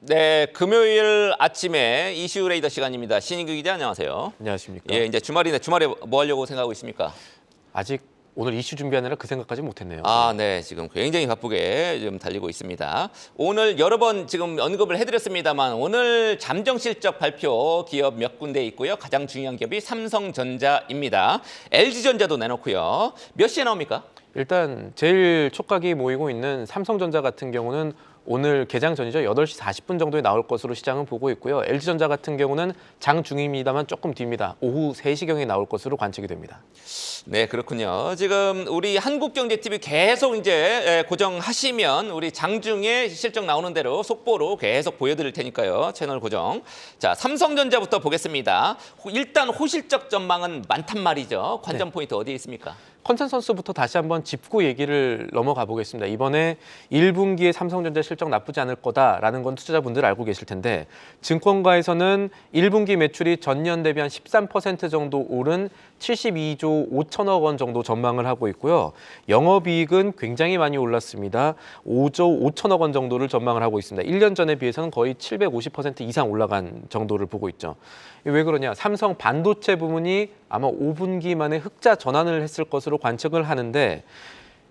네, 금요일 아침에 이슈 레이더 시간입니다. 신인규 기자 안녕하세요. 안녕하십니까. 예, 이제 주말이네. 주말에 뭐 하려고 생각하고 있습니까? 아직 오늘 이슈 준비하느라 그 생각까지 못했네요. 아, 네, 지금 굉장히 바쁘게 지금 달리고 있습니다. 오늘 여러 번 지금 언급을 해드렸습니다만 오늘 잠정 실적 발표 기업 몇 군데 있고요. 가장 중요한 기업이 삼성전자입니다. LG전자도 내놓고요. 몇 시에 나옵니까? 일단 제일 촉각이 모이고 있는 삼성전자 같은 경우는 오늘 개장 전이죠. 8시 40분 정도에 나올 것으로 시장은 보고 있고요. LG전자 같은 경우는 장 중입니다만 조금 뒤입니다. 오후 3시경에 나올 것으로 관측이 됩니다. 네, 그렇군요. 지금 우리 한국경제TV 계속 이제 고정하시면 우리 장중에 실적 나오는 대로 속보로 계속 보여드릴 테니까요. 채널 고정. 자, 삼성전자부터 보겠습니다. 일단 호실적 전망은 많단 말이죠. 관전 포인트 어디에 있습니까? 컨센서스부터 다시 한번 짚고 얘기를 넘어가 보겠습니다. 이번에 1분기에 삼성전자 실적 나쁘지 않을 거다라는 건 투자자분들 알고 계실 텐데 증권가에서는 1분기 매출이 전년 대비 한 13% 정도 오른 72조 5천억 원 정도 전망을 하고 있고요. 영업이익은 굉장히 많이 올랐습니다. 5조 5천억 원 정도를 전망을 하고 있습니다. 1년 전에 비해서는 거의 750% 이상 올라간 정도를 보고 있죠. 왜 그러냐? 삼성 반도체 부문이 아마 5분기 만에 흑자 전환을 했을 것으로 관측을 하는데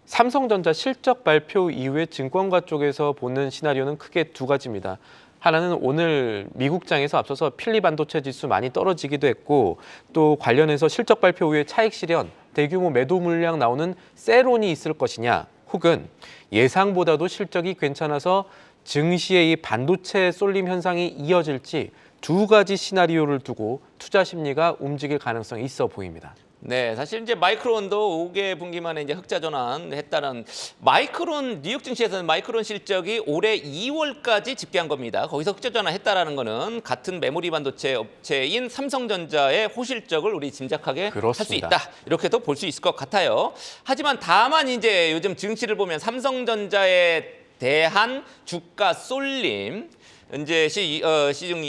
삼성전자 실적 발표 이후에 증권가 쪽에서 보는 시나리오는 크게 두 가지입니다. 하나는 오늘 미국장에서 앞서서 필리 반도체 지수 많이 떨어지기도 했고 또 관련해서 실적 발표 후에 차익 실현, 대규모 매도 물량 나오는 세론이 있을 것이냐 혹은 예상보다도 실적이 괜찮아서 증시의 이 반도체 쏠림 현상이 이어질지 두 가지 시나리오를 두고 투자 심리가 움직일 가능성이 있어 보입니다. 네, 사실 이제 마이크론도 5개 분기 만에 이제 흑자 전환했다는 마이크론 뉴욕 증시에서는 마이크론 실적이 올해 2월까지 집계한 겁니다. 거기서 흑자 전환했다라는 거는 같은 메모리 반도체 업체인 삼성전자의 호실적을 우리 짐작하게 할 수 있다. 이렇게도 볼 수 있을 것 같아요. 하지만 다만 이제 요즘 증시를 보면 삼성전자에 대한 주가 쏠림 이제 시중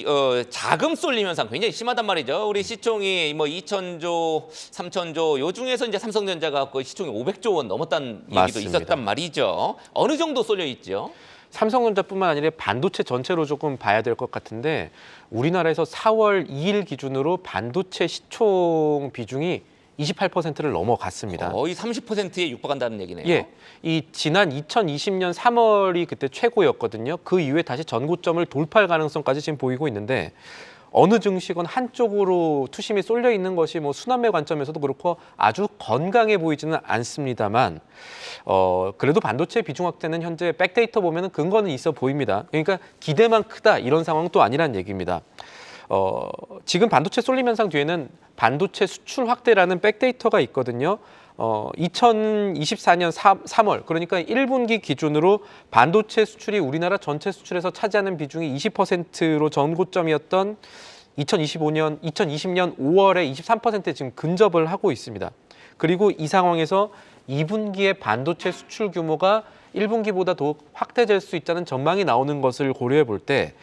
자금 쏠림 현상 굉장히 심하단 말이죠. 우리 시총이 뭐 2천조, 3천조 요 중에서 이제 삼성전자가 거의 시총이 500조 원 넘었다는 얘기도 맞습니다. 있었단 말이죠. 어느 정도 쏠려 있죠? 삼성전자뿐만 아니라 반도체 전체로 조금 봐야 될 것 같은데 우리나라에서 4월 2일 기준으로 반도체 시총 비중이 28%를 넘어갔습니다. 거의 30%에 육박한다는 얘기네요. 예, 이 지난 2020년 3월이 그때 최고였거든요. 그 이후에 다시 전고점을 돌파할 가능성까지 지금 보이고 있는데 어느 증시건 한쪽으로 투심이 쏠려 있는 것이 뭐 순환매 관점에서도 그렇고 아주 건강해 보이지는 않습니다만 그래도 반도체 비중 확대는 현재 백데이터 보면은 근거는 있어 보입니다. 그러니까 기대만 크다 이런 상황은 또 아니란 얘기입니다. 지금 반도체 쏠림 현상 뒤에는 반도체 수출 확대라는 백데이터가 있거든요. 2024년 3월 그러니까 1분기 기준으로 반도체 수출이 우리나라 전체 수출에서 차지하는 비중이 20%로 전고점이었던 2020년 5월에 23%에 지금 근접을 하고 있습니다. 그리고 이 상황에서 2분기에 반도체 수출 규모가 1분기보다 더욱 확대될 수 있다는 전망이 나오는 것을 고려해 볼 때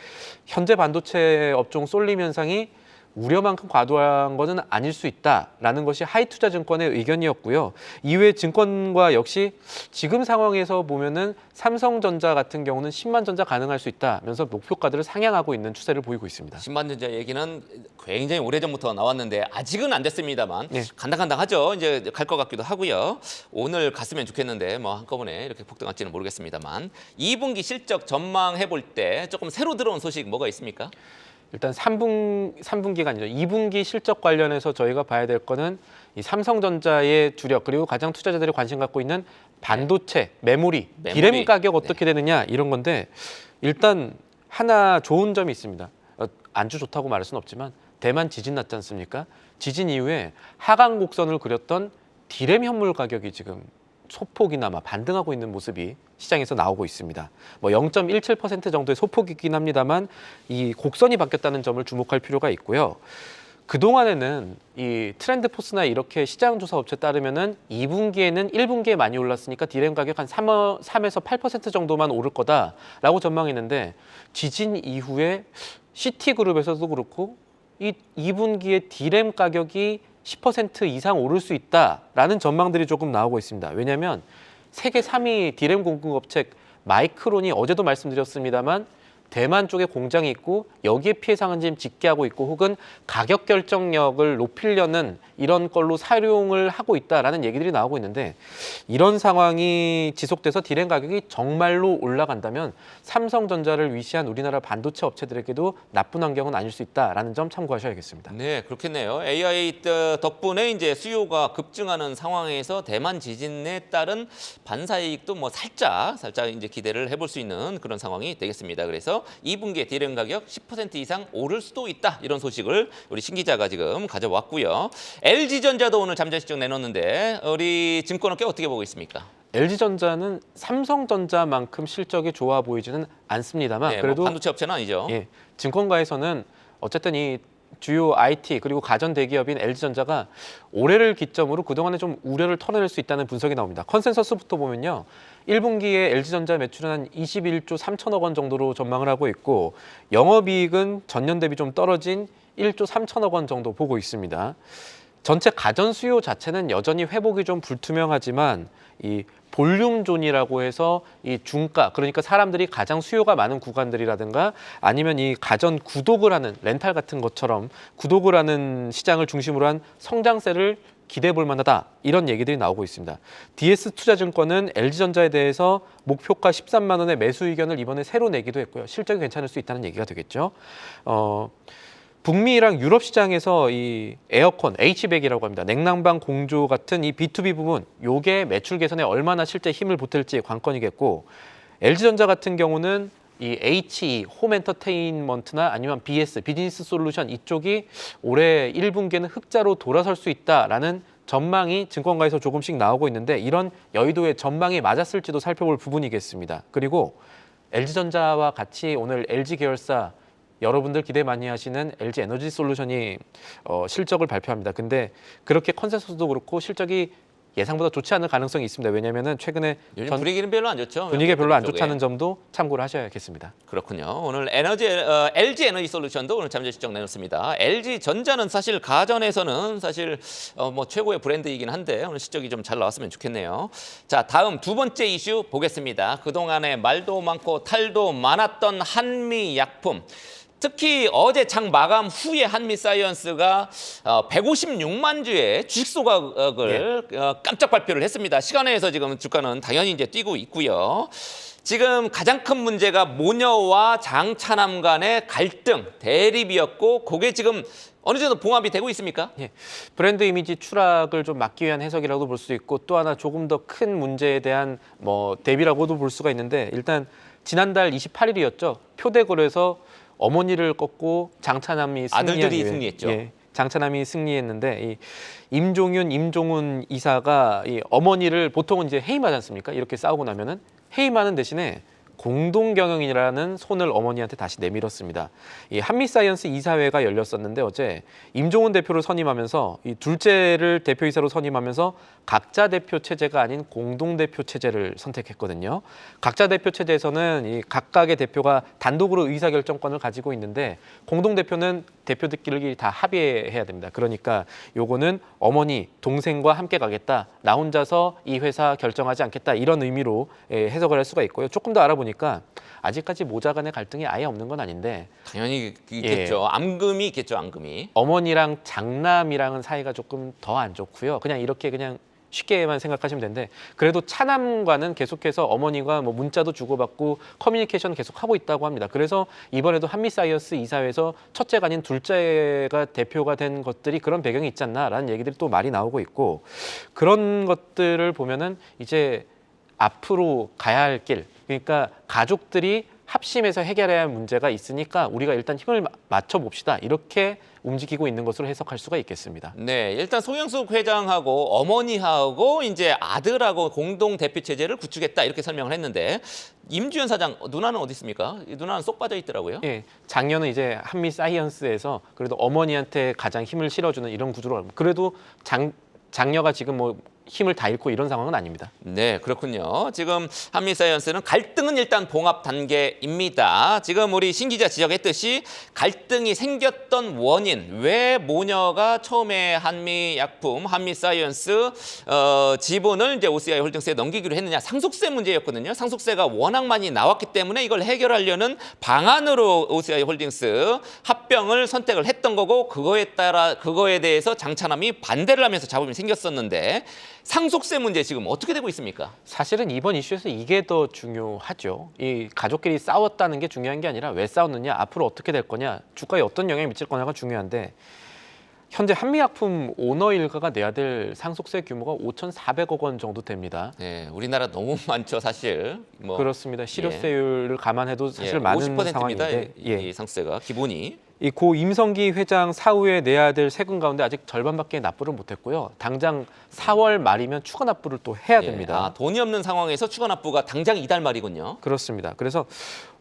현재 반도체 업종 쏠림 현상이 우려만큼 과도한 것은 아닐 수 있다라는 것이 하이투자증권의 의견이었고요. 이외에 증권과 역시 지금 상황에서 보면은 삼성전자 같은 경우는 10만 전자 가능할 수 있다면서 목표가들을 상향하고 있는 추세를 보이고 있습니다. 10만 전자 얘기는 굉장히 오래전부터 나왔는데 아직은 안 됐습니다만 네. 간당간당하죠. 이제 갈 것 같기도 하고요. 오늘 갔으면 좋겠는데 뭐 한꺼번에 이렇게 폭등할지는 모르겠습니다만 2분기 실적 전망해 볼 때 조금 새로 들어온 소식 뭐가 있습니까? 일단 3분기가 아니죠. 2분기 실적 관련해서 저희가 봐야 될 거는 이 삼성전자의 주력 그리고 가장 투자자들이 관심 갖고 있는 반도체, 메모리. 디램 가격 어떻게 되느냐 이런 건데 일단 하나 좋은 점이 있습니다. 안주 좋다고 말할 수는 없지만 대만 지진 났지 않습니까? 지진 이후에 하강 곡선을 그렸던 디램 현물 가격이 지금 소폭이나마 반등하고 있는 모습이 시장에서 나오고 있습니다. 뭐 0.17% 정도의 소폭이긴 합니다만 이 곡선이 바뀌었다는 점을 주목할 필요가 있고요. 그동안에는 이 트렌드 포스나 이렇게 시장 조사 업체 따르면은 2분기에는 1분기에 많이 올랐으니까 디램 가격 한 3에서 8% 정도만 오를 거다라고 전망했는데 지진 이후에 시티그룹에서도 그렇고 이 2분기에 디램 가격이 10% 이상 오를 수 있다라는 전망들이 조금 나오고 있습니다. 왜냐하면 세계 3위 디램 공급업체 마이크론이 어제도 말씀드렸습니다만 대만 쪽에 공장이 있고 여기에 피해 상한점 집계하고 있고 혹은 가격 결정력을 높이려는 이런 걸로 사용을 하고 있다라는 얘기들이 나오고 있는데 이런 상황이 지속돼서 디램 가격이 정말로 올라간다면 삼성전자를 위시한 우리나라 반도체 업체들에게도 나쁜 환경은 아닐 수 있다라는 점 참고하셔야겠습니다. 네, 그렇겠네요. AI 덕분에 이제 수요가 급증하는 상황에서 대만 지진에 따른 반사이익도 뭐 살짝 이제 기대를 해볼 수 있는 그런 상황이 되겠습니다. 그래서 2분기에 디램 가격 10% 이상 오를 수도 있다. 이런 소식을 우리 신 기자가 지금 가져왔고요. LG전자도 오늘 잠재 실적 내놓는데 우리 증권업계 어떻게 보고 있습니까? LG전자는 삼성전자만큼 실적이 좋아 보이지는 않습니다만 네, 그래도 뭐 반도체 업체는 아니죠. 예, 증권가에서는 어쨌든 이 주요 IT 그리고 가전 대기업인 LG전자가 올해를 기점으로 그동안에 좀 우려를 털어낼 수 있다는 분석이 나옵니다. 컨센서스부터 보면요. 1분기에 LG전자 매출은 한 21조 3천억 원 정도로 전망을 하고 있고 영업이익은 전년 대비 좀 떨어진 1조 3천억 원 정도 보고 있습니다. 전체 가전 수요 자체는 여전히 회복이 좀 불투명하지만 이 볼륨존이라고 해서 이 중가 그러니까 사람들이 가장 수요가 많은 구간들이라든가 아니면 이 가전 구독을 하는 렌탈 같은 것처럼 구독을 하는 시장을 중심으로 한 성장세를 기대해 볼 만하다 이런 얘기들이 나오고 있습니다. DS투자증권은 LG전자에 대해서 목표가 13만 원의 매수 의견을 이번에 새로 내기도 했고요. 실적이 괜찮을 수 있다는 얘기가 되겠죠. 북미랑 유럽 시장에서 이 에어컨, H백이라고 합니다. 냉난방 공조 같은 이 B2B 부분, 요게 매출 개선에 얼마나 실제 힘을 보탤지 관건이겠고 LG전자 같은 경우는 이 HE, 홈 엔터테인먼트나 아니면 BS, 비즈니스 솔루션 이쪽이 올해 1분기에는 흑자로 돌아설 수 있다라는 전망이 증권가에서 조금씩 나오고 있는데 이런 여의도의 전망이 맞았을지도 살펴볼 부분이겠습니다. 그리고 LG전자와 같이 오늘 LG 계열사 여러분들 기대 많이 하시는 LG 에너지 솔루션이 실적을 발표합니다. 근데 그렇게 컨센서스도 그렇고 실적이 예상보다 좋지 않을 가능성이 있습니다. 왜냐하면 최근에 요즘 분위기는 별로 안 좋죠. 분위기가 별로 안 쪽에. 좋다는 점도 참고를 하셔야겠습니다. 그렇군요. 오늘 LG 에너지 솔루션도 오늘 잠재 실적 내놓습니다. LG 전자는 사실 가전에서는 사실 뭐 최고의 브랜드이긴 한데 오늘 실적이 좀 잘 나왔으면 좋겠네요. 자, 다음 두 번째 이슈 보겠습니다. 그동안에 말도 많고 탈도 많았던 한미약품. 특히 어제 장 마감 후에 한미사이언스가 156만 주의 주식 소각을 깜짝 발표를 했습니다. 시간에서 지금 주가는 당연히 이제 뛰고 있고요. 지금 가장 큰 문제가 모녀와 장차남 간의 갈등, 대립이었고 그게 지금 어느 정도 봉합이 되고 있습니까? 예, 브랜드 이미지 추락을 좀 막기 위한 해석이라고 볼 수 있고 또 하나 조금 더 큰 문제에 대한 뭐 대비라고도 볼 수가 있는데 일단 지난달 28일이었죠. 표대골에서 어머니를 꺾고 장차남이 아들들이 승리했죠. 예, 장차남이 승리했는데 이 임종윤, 임종훈 이사가 이 어머니를 보통은 이제 해임하지 않습니까? 이렇게 싸우고 나면은 해임하는 대신에 공동 경영이라는 손을 어머니한테 다시 내밀었습니다. 이 한미사이언스 이사회가 열렸었는데 어제 임종훈 대표를 선임하면서 이 둘째를 대표이사로 선임하면서 각자 대표 체제가 아닌 공동 대표 체제를 선택했거든요. 각자 대표 체제에서는 이 각각의 대표가 단독으로 의사결정권을 가지고 있는데 공동 대표는 대표들끼리 다 합의해야 됩니다. 그러니까 요거는 어머니, 동생과 함께 가겠다. 나 혼자서 이 회사 결정하지 않겠다. 이런 의미로 해석을 할 수가 있고요. 조금 더 알아보니까 아직까지 모자 간의 갈등이 아예 없는 건 아닌데 당연히 있겠죠. 암금이 있겠죠, 암금이. 어머니랑 장남이랑은 사이가 조금 더 안 좋고요. 그냥 이렇게 그냥 쉽게만 생각하시면 되는데 그래도 차남과는 계속해서 어머니가 뭐 문자도 주고받고 커뮤니케이션 계속 하고 있다고 합니다. 그래서 이번에도 한미사이언스 이사회에서 첫째가 아닌 둘째가 대표가 된 것들이 그런 배경이 있지 않나라는 얘기들이 또 많이 나오고 있고 그런 것들을 보면은 이제 앞으로 가야 할 길 그러니까 가족들이 합심해서 해결해야 할 문제가 있으니까 우리가 일단 힘을 맞춰 봅시다. 이렇게 움직이고 있는 것으로 해석할 수가 있겠습니다. 네, 일단 송영숙 회장하고 어머니하고 이제 아들하고 공동 대표 체제를 구축했다 이렇게 설명을 했는데 임주연 사장 누나는 어디 있습니까? 누나는 쏙 빠져 있더라고요. 예, 작년은 이제 한미 사이언스에서 그래도 어머니한테 가장 힘을 실어주는 이런 구조로 그래도 장녀가 지금 뭐 힘을 다 잃고 이런 상황은 아닙니다. 네, 그렇군요. 지금 한미사이언스는 갈등은 일단 봉합 단계입니다. 지금 우리 신 기자 지적했듯이 갈등이 생겼던 원인, 왜 모녀가 처음에 한미약품, 한미사이언스 지분을 이제 OCI 홀딩스에 넘기기로 했느냐, 상속세 문제였거든요. 상속세가 워낙 많이 나왔기 때문에 이걸 해결하려는 방안으로 OCI 홀딩스 합병을 선택을 했던 거고, 그거에 대해서 장차남이 반대를 하면서 잡음이 생겼었는데, 상속세 문제 지금 어떻게 되고 있습니까? 사실은 이번 이슈에서 이게 더 중요하죠. 이 가족끼리 싸웠다는 게 중요한 게 아니라 왜 싸웠느냐, 앞으로 어떻게 될 거냐, 주가에 어떤 영향을 미칠 거냐가 중요한데, 현재 한미약품 오너 일가가 내야 될 상속세 규모가 5,400억 원 정도 됩니다. 네, 우리나라 너무 많죠, 사실. 뭐 그렇습니다. 실효세율을 감안해도 사실 많은 50%입니다. 상황인데, 이 상속세가 기본이. 이 고 임성기 회장 사후에 내야 될 세금 가운데 아직 절반밖에 납부를 못했고요. 당장 4월 말이면 추가 납부를 또 해야 됩니다. 돈이 없는 상황에서 추가 납부가 당장 이달 말이군요. 그렇습니다. 그래서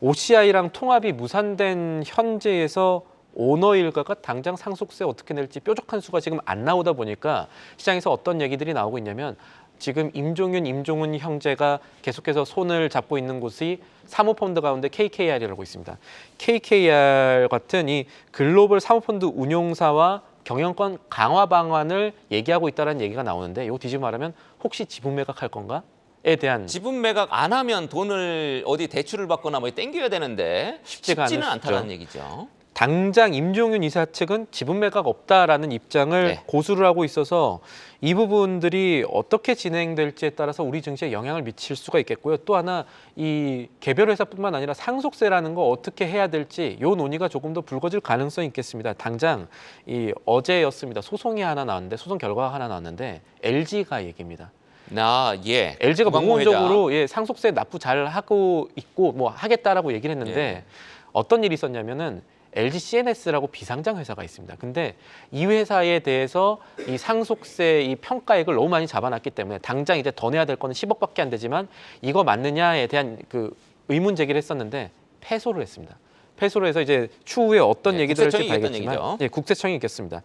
OCI랑 통합이 무산된 현재에서 오너 일가가 당장 상속세 어떻게 낼지 뾰족한 수가 지금 안 나오다 보니까 시장에서 어떤 얘기들이 나오고 있냐면, 지금 임종훈 형제가 계속해서 손을 잡고 있는 곳이 사모펀드 가운데 KKR이라고 있습니다. KKR 같은 이 글로벌 사모펀드 운용사와 경영권 강화 방안을 얘기하고 있다는 얘기가 나오는데, 이거 뒤집어 말하면 혹시 지분 매각할 건가에 대한 지분 매각 안 하면 돈을 어디 대출을 받거나 뭐 땡겨야 되는데 쉽지가 쉽지는 않으시죠. 않다는 얘기죠. 당장 임종윤 이사 측은 지분 매각 없다라는 입장을 네. 고수를 하고 있어서 이 부분들이 어떻게 진행될지에 따라서 우리 증시에 영향을 미칠 수가 있겠고요. 또 하나, 이 개별 회사뿐만 아니라 상속세라는 거 어떻게 해야 될지 요 논의가 조금 더 불거질 가능성이 있겠습니다. 당장 이 어제였습니다. 소송이 하나 나왔는데, 소송 결과가 하나 나왔는데 LG가 얘기입니다. LG가 공공적으로 상속세 납부 잘 하고 있고 뭐 하겠다라고 얘기를 했는데, 어떤 일이 있었냐면은 LG CNS라고 비상장 회사가 있습니다. 근데 이 회사에 대해서 이 상속세 이 평가액을 너무 많이 잡아놨기 때문에 당장 이제 더 내야 될 거는 10억밖에 안 되지만 이거 맞느냐에 대한 그 의문 제기를 했었는데 패소를 했습니다. 패소를 해서 이제 추후에 어떤 얘기들을 할지 봐야겠지만, 국세청이 있겠습니다.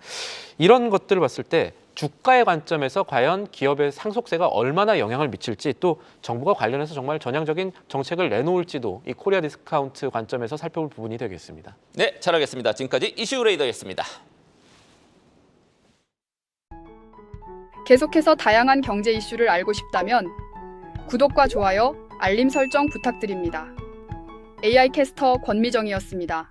이런 것들을 봤을 때 주가의 관점에서 과연 기업의 상속세가 얼마나 영향을 미칠지, 또 정부가 관련해서 정말 전향적인 정책을 내놓을지도 이 코리아 디스카운트 관점에서 살펴볼 부분이 되겠습니다. 네, 잘 알겠습니다. 지금까지 이슈레이더였습니다. 계속해서 다양한 경제 이슈를 알고 싶다면 구독과 좋아요, 알림 설정 부탁드립니다. AI 캐스터 권미정이었습니다.